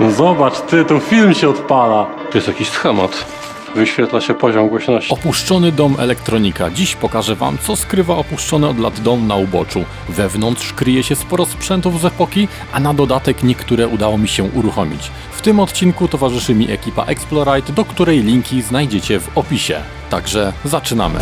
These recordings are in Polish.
No zobacz, ty, tu film się odpala. To jest jakiś schemat. Wyświetla się poziom głośności. Opuszczony dom elektronika. Dziś pokażę wam, co skrywa opuszczony od lat dom na uboczu. Wewnątrz kryje się sporo sprzętów z epoki, a na dodatek niektóre udało mi się uruchomić. W tym odcinku towarzyszy mi ekipa Explorite, do której linki znajdziecie w opisie. Także zaczynamy.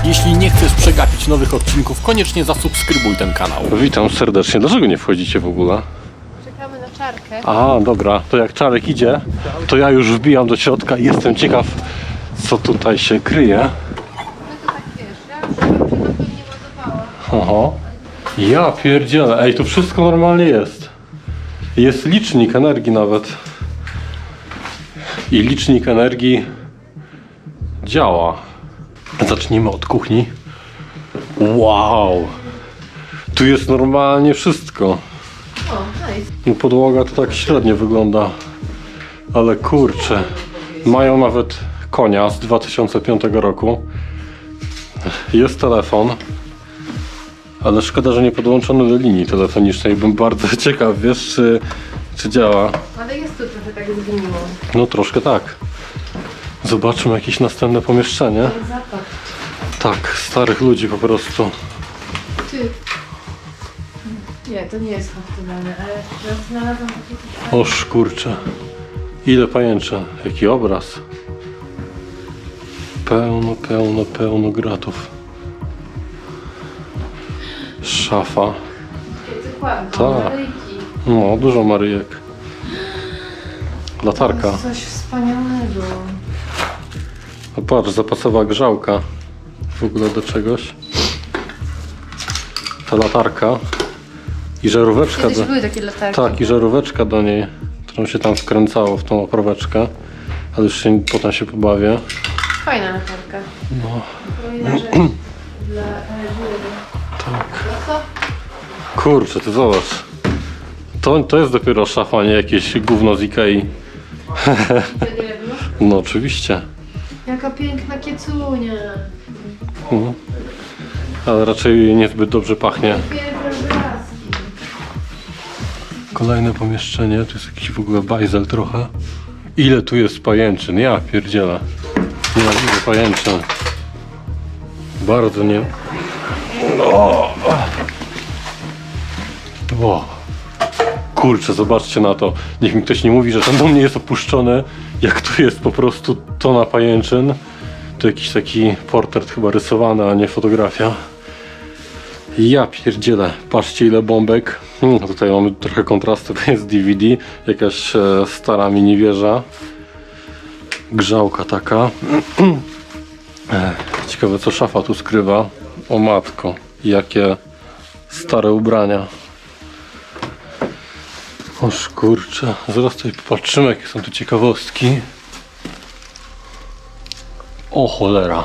Jeśli nie chcesz przegapić nowych odcinków, koniecznie zasubskrybuj ten kanał. Witam serdecznie. Dlaczego nie wchodzicie w ogóle? Czekamy na Czarkę. A, dobra. To jak Czarek idzie, to ja już wbijam do środka i jestem ciekaw, co tutaj się kryje. No to tak wiesz, ja już chyba pewnie ładowała. Oho. Ja pierdzielę. Ej, tu wszystko normalnie jest. Jest licznik energii nawet. I licznik energii działa. Zacznijmy od kuchni. Wow. Tu jest normalnie wszystko. O, nice. No, podłoga to tak średnio wygląda. Ale kurczę. Mają nawet konia z 2005 roku. Jest telefon. Ale szkoda, że nie podłączony do linii telefonicznej. Byłem bardzo ciekaw, wiesz, czy działa. Ale jest tu trochę tak zgniło. No troszkę tak. Zobaczmy jakieś następne pomieszczenie. Zapach. Tak, starych ludzi po prostu. Ty. Nie, to nie jest haftowane, ale ja znalazłam takie... Oż kurczę. Ile pajęcza. Jaki obraz. Pełno gratów. Szafa. Tak. No, dużo Maryjek. Latarka. Coś wspaniałego. No patrz, zapasowa grzałka. W ogóle do czegoś. Ta latarka. I żaróweczka. Kiedyś były takie latarki. Tak, i żaróweczka do niej, którą się tam wkręcało w tą oproweczkę. Ale już się, potem się pobawię. Fajna latarka. No. Kolejna rzecz. Dla Żywy. Tak. Co? Kurczę, ty zobacz. To jest dopiero szafa, nie jakieś gówno z Ikei. No oczywiście. Jaka piękna kiecunia. Mhm. Ale raczej niezbyt dobrze pachnie. Pierwsze obrazki. Kolejne pomieszczenie, tu jest jakiś w ogóle bajzel trochę. Ile tu jest pajęczyn? Ja pierdzielę. Nienawidzę pajęczyn. Bardzo nie... O. Kurczę, zobaczcie na to. Niech mi ktoś nie mówi, że ten dom nie jest opuszczony. Jak tu jest po prostu tona pajęczyn. To jakiś taki portret chyba rysowany, a nie fotografia. Ja pierdzielę. Patrzcie ile bombek. Tutaj mamy trochę kontrastu, to jest DVD. Jakaś stara mini wieża. Grzałka taka. Ciekawe co szafa tu skrywa. O matko, jakie stare ubrania. Oż kurczę, zaraz tutaj popatrzymy jakie są tu ciekawostki. O cholera.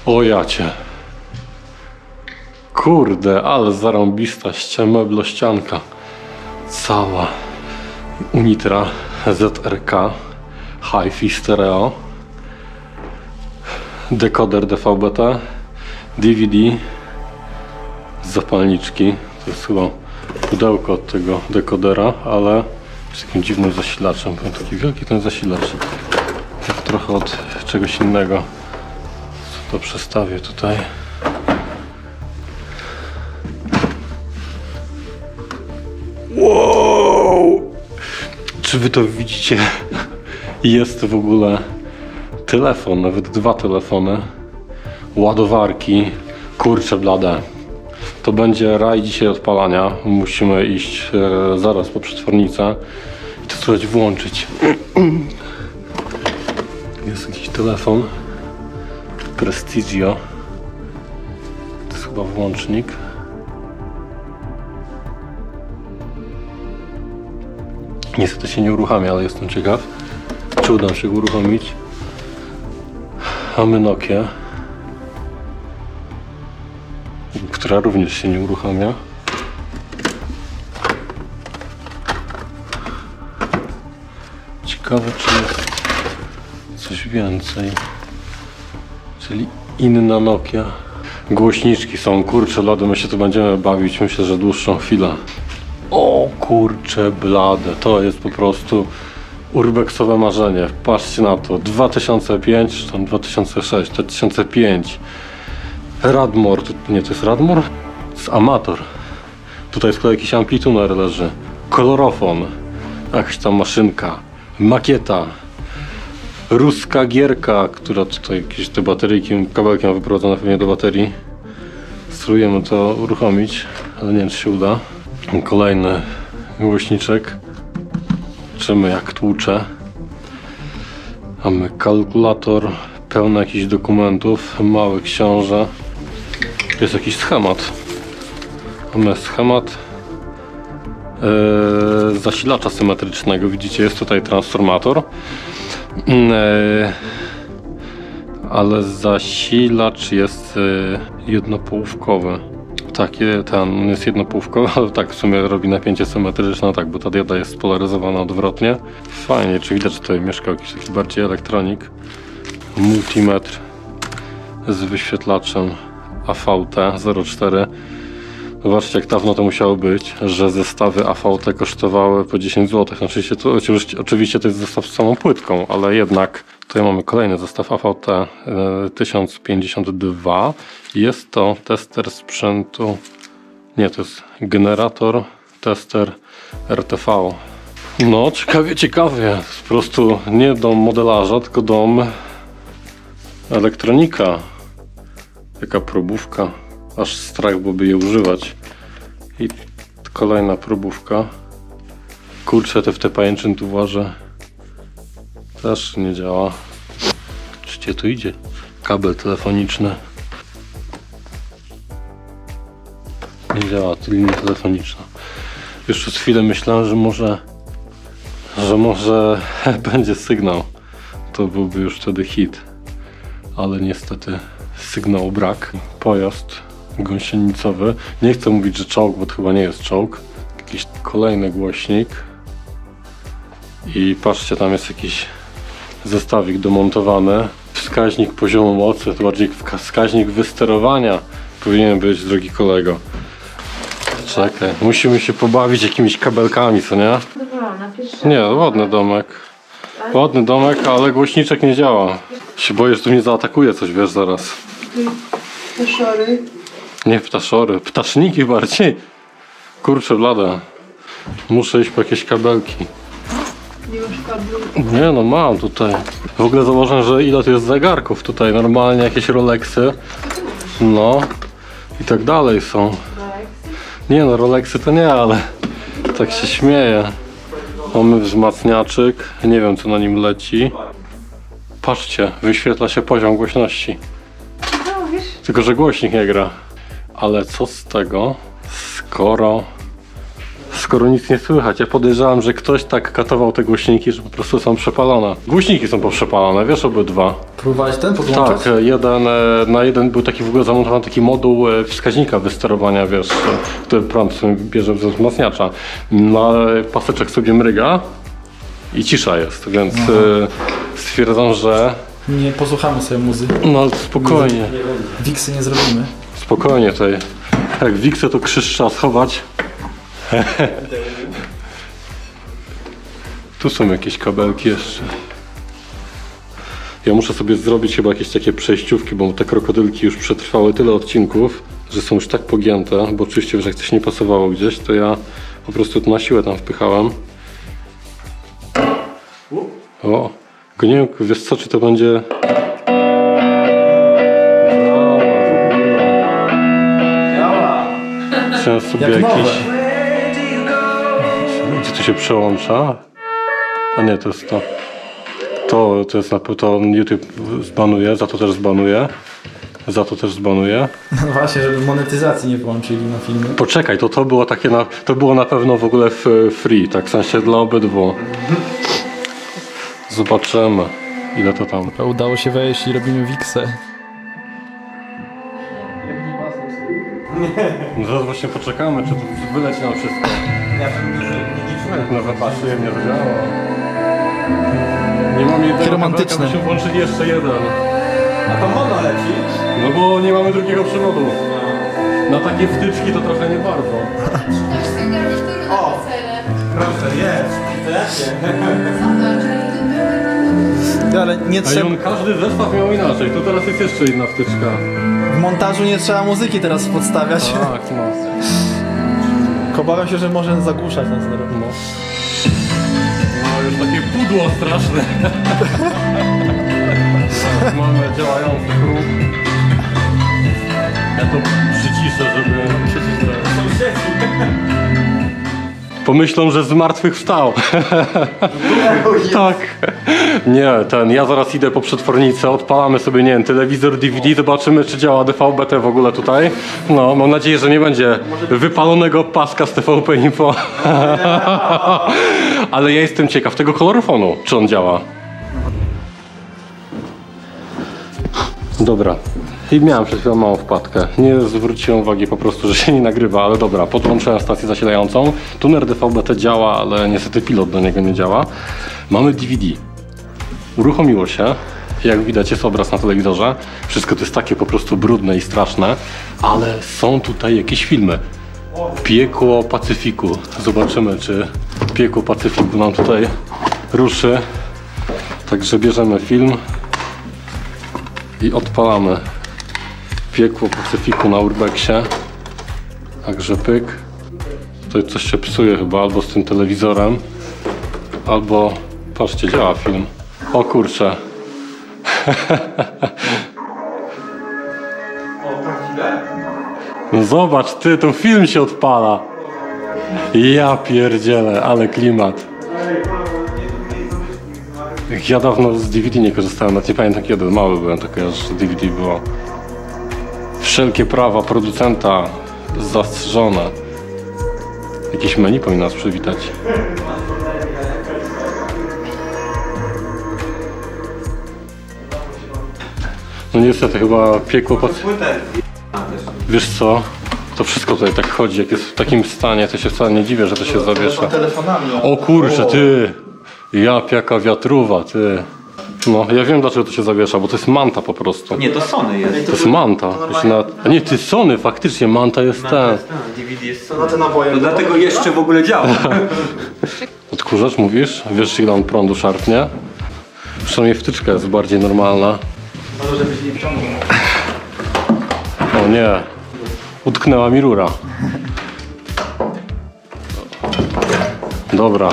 O jacie. Kurde, ale zarąbista meblościanka. Cała. Unitra ZRK Hi-Fi Stereo. Dekoder DVB-T. DVD. Zapalniczki. To jest chyba pudełko od tego dekodera, ale z takim dziwnym zasilaczem. Taki wielki ten zasilacz. Tak trochę od czegoś innego. To przestawię tutaj. Wow! Czy wy to widzicie? Jest w ogóle telefon, nawet dwa telefony. Ładowarki. Kurczę blade. To będzie raj dzisiaj odpalania. Musimy iść zaraz po przetwornicę i to spróbować włączyć. Jest jakiś telefon. Prestigio. To jest chyba włącznik. Niestety się nie uruchamia, ale jestem ciekaw, czy uda się go uruchomić. Mamy Nokię, która również się nie uruchamia. Ciekawe, czy jest coś więcej. Czyli inna Nokia. Głośniczki są, kurczę blade, my się tu będziemy bawić, myślę, że dłuższą chwilę. O kurczę blade, to jest po prostu urbexowe marzenie. Patrzcie na to, 2005 czy tam 2006, 2005. Radmor, nie, to jest Radmor? To jest Amator. Tutaj z kolei jakiś amplituner leży. Kolorofon, jakaś tam maszynka, makieta. Ruska gierka, która tutaj jakieś te bateryjki, kabelkiem wyprowadzone pewnie do baterii. Spróbujemy to uruchomić, ale nie wiem, czy się uda. Kolejny głośniczek. Zobaczymy, jak tłucze. Mamy kalkulator, pełno jakichś dokumentów, mały książę. Jest jakiś schemat. Mamy schemat zasilacza symetrycznego. Widzicie, jest tutaj transformator. Ale zasilacz jest jednopołówkowy. Tak, ten jest jednopołówkowy, ale tak w sumie robi napięcie symetryczne, tak, bo ta dioda jest spolaryzowana odwrotnie. Fajnie, czy widać, że tutaj mieszka jakiś taki bardziej elektronik. Multimetr z wyświetlaczem AVT-04. Zobaczcie, jak dawno to musiało być, że zestawy AVT kosztowały po 10 zł. Oczywiście to jest zestaw z samą płytką, ale jednak tutaj mamy kolejny zestaw AVT 1052. Jest to tester sprzętu, nie, to jest generator, tester RTV. No, ciekawie, po prostu nie dom modelarza, tylko dom elektronika. Taka próbówka. Aż strach byłoby je używać. I kolejna próbówka. Kurczę, w te pajęczyn tu włażę. Też nie działa. Gdzie tu idzie? Kabel telefoniczny. Nie działa, to linia telefoniczna. Już przez chwilę myślałem, że może będzie sygnał. To byłby już wtedy hit. Ale niestety sygnału brak. Pojazd gąsienicowy. Nie chcę mówić, że czołg, bo to chyba nie jest czołg. Jakiś kolejny głośnik. I patrzcie, tam jest jakiś zestawik domontowany. Wskaźnik poziomu mocy, to bardziej wskaźnik wysterowania powinien być, drogi kolego. Czekaj, musimy się pobawić jakimiś kabelkami, co nie? Dobra, napisz. Nie, ładny domek. Ładny domek, ale głośniczek nie działa. Się boję, że tu mnie zaatakuje coś, wiesz, zaraz. Ptaszory. Nie ptaszory, ptaszniki bardziej. Kurczę blade. Muszę iść po jakieś kabelki. Nie masz kablu. Nie no, mam tutaj. W ogóle założę, że ile tu jest zegarków tutaj. Normalnie jakieś Rolexy. No. I tak dalej są. Nie no, Rolexy to nie, ale tak się śmieję. Mamy wzmacniaczyk. Nie wiem, co na nim leci. Patrzcie, wyświetla się poziom głośności. No, wiesz? Tylko że głośnik nie gra. Ale co z tego, skoro nic nie słychać? Ja podejrzewam, że ktoś tak katował te głośniki, że po prostu są przepalone. Głośniki są poprzepalone, wiesz, obydwa. Próbowałeś ten podłączać? Tak, na jeden był taki w ogóle zamontowany taki moduł wskaźnika wysterowania, wiesz, który prąd bierze ze wzmacniacza. No ale paseczek sobie mryga i cisza jest, więc stwierdzam, że... Nie posłuchamy sobie muzy. No ale spokojnie. Wiksy nie zrobimy. Spokojnie tutaj. Jak wiksę, to krzyż trzeba schować. Tu są jakieś kabelki jeszcze. Ja muszę sobie zrobić chyba jakieś takie przejściówki, bo te krokodylki już przetrwały tyle odcinków, że są już tak pogięte, bo oczywiście, że jak coś nie pasowało gdzieś, to ja po prostu to na siłę tam wpychałem. O, tylko nie wiem, wiesz co, czy to będzie... Chciałem sobie Jak jakiś... nowe. Gdzie to się przełącza? A nie, to jest to. To jest na pewno, to YouTube zbanuje, za to też zbanuje. Za to też zbanuje. No właśnie, żeby monetyzacji nie połączyli na filmy. Poczekaj, to było takie to było na pewno w ogóle free, tak w sensie dla obydwu. Zobaczymy, ile to tam. Udało się wejść i robimy wiksę. No zaraz właśnie poczekamy, czy to wyleci nam wszystko. No wypatrzcie, nie zadziała. Nie mam jednego Romantyczne. kabelka, byśmy włączyli jeszcze jeden. A to mono leci? No bo nie mamy drugiego przewodu. Na takie wtyczki to trochę nie bardzo. Też z tej garnitury na weselę. Proszę, jest. Zobacz. Ale nie A i trzeba... on każdy zestaw miał inaczej. Tu teraz jest jeszcze inna wtyczka. W montażu nie trzeba muzyki teraz podstawiać. Tak, no. Obawiam się, że może zagłuszać nas teraz. No. No już takie pudło straszne. Teraz mamy działający kruk. Ja to przyciszę, żeby pomyślą, że z martwych wstał. Tak. Nie, ja zaraz idę po przetwornicę, odpalamy sobie, nie wiem, telewizor DVD, zobaczymy, czy działa DVB-T w ogóle tutaj. No, mam nadzieję, że nie będzie wypalonego paska z TVP Info. Ale ja jestem ciekaw tego kolorofonu, czy on działa. Dobra. I miałem przed chwilą małą wpadkę. Nie zwróciłem uwagi po prostu, że się nie nagrywa, ale dobra, podłączyłem stację zasilającą. Tuner DVB-T działa, ale niestety pilot do niego nie działa. Mamy DVD. Uruchomiło się. Jak widać, jest obraz na telewizorze. Wszystko to jest takie po prostu brudne i straszne, ale są tutaj jakieś filmy. Piekło Pacyfiku. Zobaczymy, czy Piekło Pacyfiku nam tutaj ruszy. Także bierzemy film i odpalamy. Piekło Pacyfiku na Urbexie. Także pyk. Tutaj coś się psuje chyba, albo z tym telewizorem, albo... Patrzcie, działa film. O kurczę. No zobacz ty, tu film się odpala. Ja pierdzielę, ale klimat. Ja dawno z DVD nie korzystałem, nawet nie pamiętam kiedy, mały byłem, takie aż DVD było. Wszelkie prawa producenta zastrzeżone. Jakieś menu powinno nas przywitać. No niestety chyba Piekło Wiesz co? To wszystko tutaj tak chodzi, jak jest w takim stanie, to się wcale nie dziwię, że to się zawiesza. O kurczę, ty! Jaka wiatruwa, ty! No, ja wiem dlaczego to się zawiesza, bo to jest manta po prostu. Nie, to Sony jest. To jest manta. To się a nie, ty Sony, faktycznie, manta jest ten. DVD jest Sony. To dlatego jeszcze w ogóle działa. Odkurzacz mówisz? Wiesz ile on prądu szarpnie? Przynajmniej wtyczka jest bardziej normalna. Może żebyś nie wciągnął. O nie, utknęła mi rura. Dobra,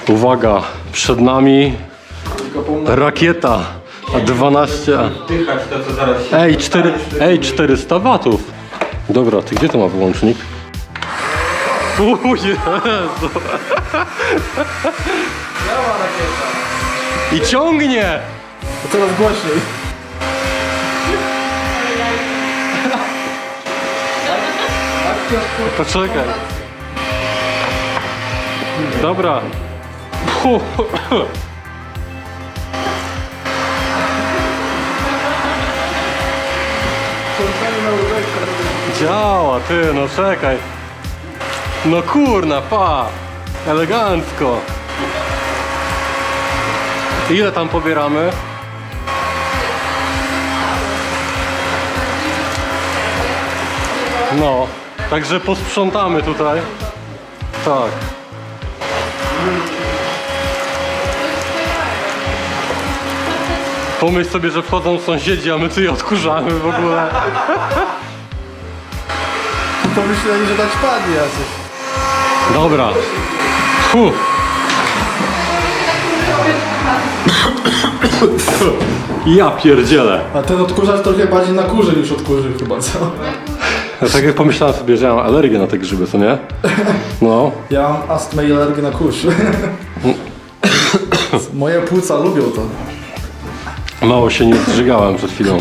uwaga, przed nami rakieta 12. Dychać to co zaraz się... Ej, 400 watów. Dobra, ty gdzie to ma wyłącznik? Jezu. I ciągnie! To coraz głośniej. Poczekaj. Dobra. Działa, ty, no czekaj. No kurna, pa. Elegancko. Ile tam pobieramy? No, także posprzątamy tutaj. Tak. Pomyśl sobie, że wchodzą sąsiedzi, a my tu je odkurzamy w ogóle. Pomyśleli, że tak padnie jacyś. Dobra. Ja pierdzielę. A ten odkurzacz trochę bardziej na kurzy niż odkurzy chyba, co? Ja tak jak pomyślałem sobie, że ja mam alergię na te grzyby, co nie? No. Ja mam astmę i alergię na kurz. Moje płuca lubią to. Mało się nie zżygałem przed chwilą.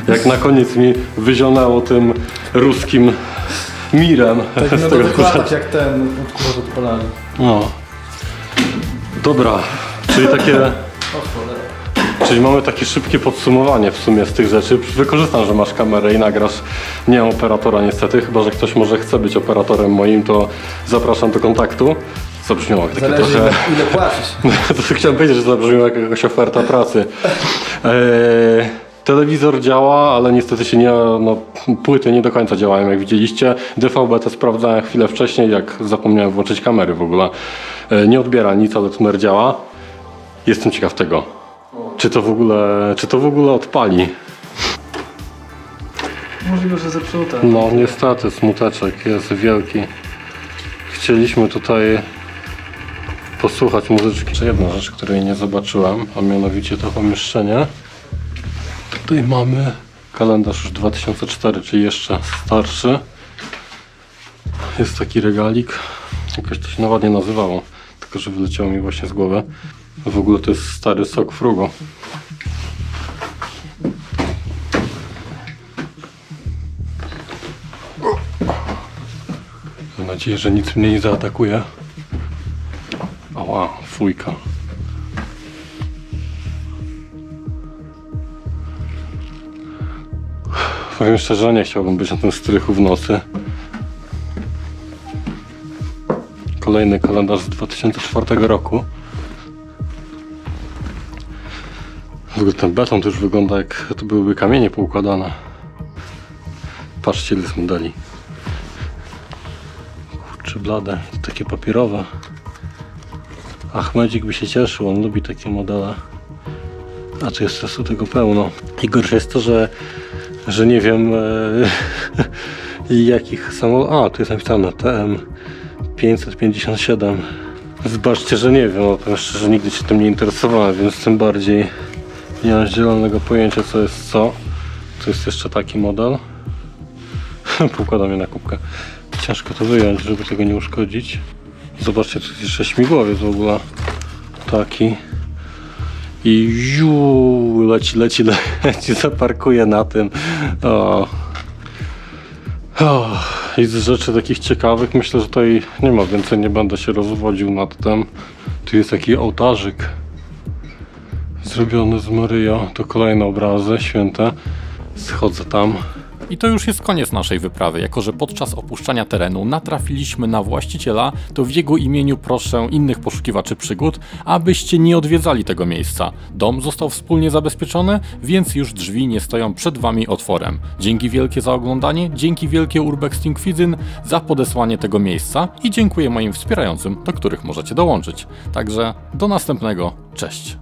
Jak na koniec mi wyzionęło tym ruskim mirem Tak z na tego wykładach odkurzacza. jak ten odkurzacz odpalany. No. Dobra, czyli takie... Czyli mamy takie szybkie podsumowanie w sumie z tych rzeczy. Wykorzystam, że masz kamerę i nagrasz. Nie mam operatora niestety, chyba że ktoś może chce być operatorem moim, to zapraszam do kontaktu. Zabrzmiało jak takie Zależy trochę... ile płacisz. To chciałem powiedzieć, że zabrzmiało jak jakaś oferta pracy. Telewizor działa, ale niestety się nie, no, płyty nie do końca działają, jak widzieliście. DVB-T sprawdzałem chwilę wcześniej, jak zapomniałem włączyć kamery w ogóle. Nie odbiera nic, ale tuner działa. Jestem ciekaw tego, czy to w ogóle odpali. Możliwe, że zepsute. No niestety, smuteczek jest wielki. Chcieliśmy tutaj posłuchać muzyczki. Jeszcze jedna rzecz, której nie zobaczyłem, a mianowicie to pomieszczenie. Tutaj mamy kalendarz już 2004, czyli jeszcze starszy. Jest taki regalik. Jakoś to się ładnie nazywało, tylko że wyleciało mi właśnie z głowy. W ogóle to jest stary sok Frugo. Mam nadzieję, że nic mnie nie zaatakuje. Ała, fujka. Powiem szczerze, nie chciałbym być na tym strychu w nocy. Kolejny kalendarz z 2004 roku. W ogóle ten beton to już wygląda, jak to byłyby kamienie poukładane. Patrzcie, ile jest modeli. Kurczę blade, to takie papierowe. Achmedzik by się cieszył, on lubi takie modele. A tu jest tu tego pełno. I gorsze jest to, że nie wiem jakich samolotów. A, tu jest napisane TM 557. Zobaczcie, że nie wiem, bo powiem szczerze, nigdy się tym nie interesowałem, więc tym bardziej nie mam zielonego pojęcia, co jest co. Tu jest jeszcze taki model. Poukładam je na kubkę. Ciężko to wyjąć, żeby tego nie uszkodzić. Zobaczcie, tu jest jeszcze śmigłowiec w ogóle. Taki. I leci, zaparkuje na tym. I z rzeczy takich ciekawych, myślę, że tutaj nie ma więcej, nie będę się rozwodził nad tym. Tu jest taki ołtarzyk zrobiony z Maryjo. To kolejne obrazy święte. Schodzę tam. I to już jest koniec naszej wyprawy. Jako że podczas opuszczania terenu natrafiliśmy na właściciela, to w jego imieniu proszę innych poszukiwaczy przygód, abyście nie odwiedzali tego miejsca. Dom został wspólnie zabezpieczony, więc już drzwi nie stoją przed wami otworem. Dzięki wielkie za oglądanie, dzięki wielkie Urbex Think Fidzyn za podesłanie tego miejsca i dziękuję moim wspierającym, do których możecie dołączyć. Także do następnego, cześć!